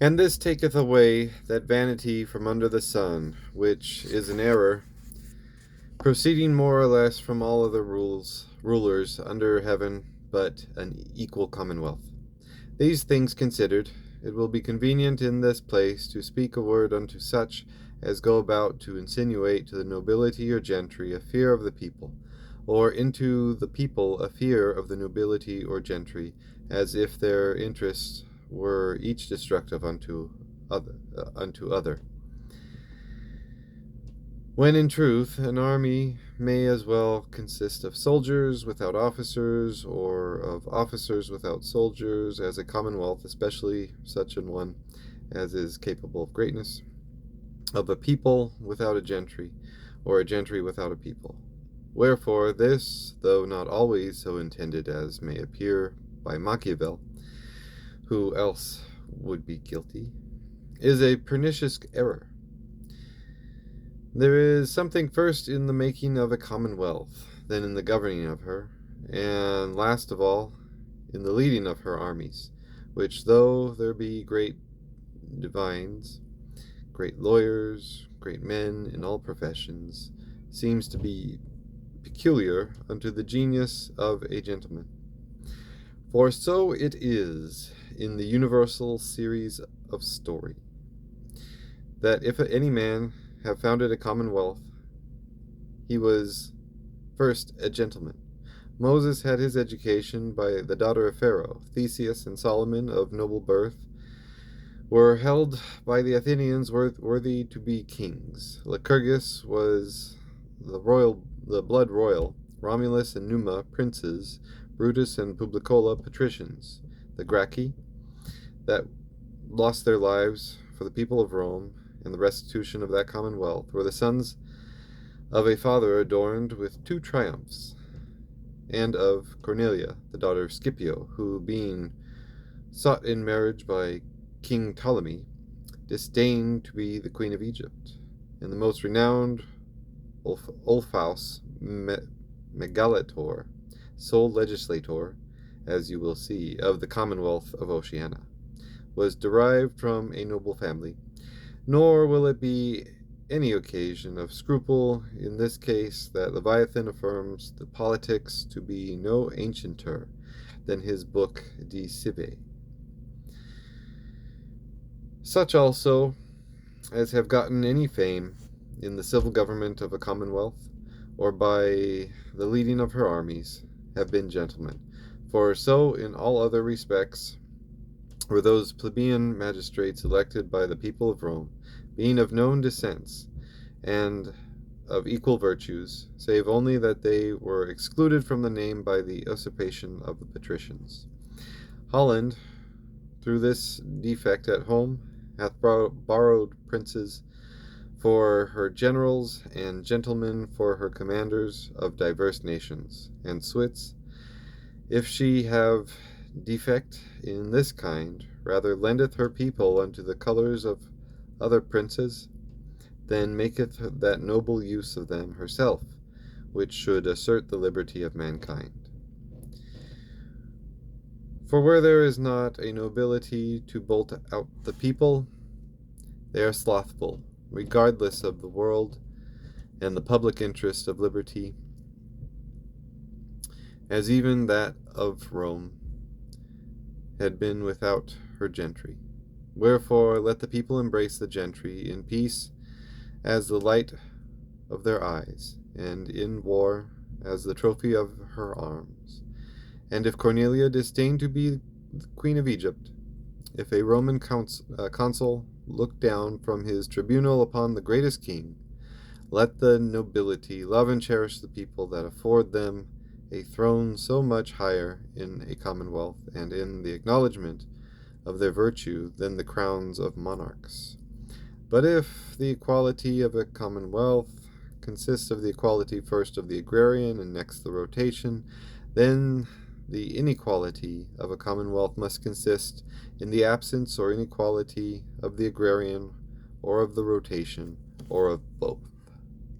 And this taketh away that vanity from under the sun, which is an error, proceeding more or less from all other rulers under heaven, but an equal commonwealth. These things considered, it will be convenient in this place to speak a word unto such as go about to insinuate to the nobility or gentry a fear of the people, or into the people a fear of the nobility or gentry, as if their interests were each destructive unto other. When in truth an army may as well consist of soldiers without officers, or of officers without soldiers, as a commonwealth, especially such an one as is capable of greatness, of a people without a gentry, or a gentry without a people. Wherefore this, though not always so intended as may appear by Machiavel, who else would be guilty, is a pernicious error. There is something first in the making of a commonwealth, then in the governing of her, and last of all, in the leading of her armies, which though there be great divines, great lawyers, great men in all professions, seems to be peculiar unto the genius of a gentleman. For so it is in the universal series of story, that if any man have founded a commonwealth, he was first a gentleman. Moses had his education by the daughter of Pharaoh. Theseus and Solomon, of noble birth, were held by the Athenians worthy to be kings. Lycurgus was the blood royal. Romulus and Numa, princes. Brutus and Publicola, patricians. The Gracchi, that lost their lives for the people of Rome and the restitution of that commonwealth, were the sons of a father adorned with two triumphs, and of Cornelia, the daughter of Scipio, who, being sought in marriage by King Ptolemy, disdained to be the queen of Egypt, and the most renowned Ulphaus Megalator, sole legislator, as you will see, of the commonwealth of Oceana, was derived from a noble family. Nor will it be any occasion of scruple in this case that Leviathan affirms the politics to be no ancienter than his book De Cive. Such also as have gotten any fame in the civil government of a commonwealth, or by the leading of her armies, have been gentlemen. For so in all other respects were those plebeian magistrates elected by the people of Rome, being of known descents, and of equal virtues, save only that they were excluded from the name by the usurpation of the patricians. Holland, through this defect at home, hath borrowed princes for her generals, and gentlemen for her commanders of diverse nations, and Swiss, if she have defect in this kind, rather lendeth her people unto the colours of other princes, than maketh that noble use of them herself, which should assert the liberty of mankind. For where there is not a nobility to bolt out the people, they are slothful, regardless of the world and the public interest of liberty, as even that of Rome had been without her gentry. Wherefore let the people embrace the gentry in peace as the light of their eyes, and in war as the trophy of her arms. And if Cornelia disdain to be the queen of Egypt, if a Roman consul look down from his tribunal upon the greatest king, let the nobility love and cherish the people that afford them a throne so much higher in a commonwealth, and in the acknowledgment of their virtue, than the crowns of monarchs. But if the equality of a commonwealth consists of the equality first of the agrarian, and next the rotation, then the inequality of a commonwealth must consist in the absence or inequality of the agrarian, or of the rotation, or of both.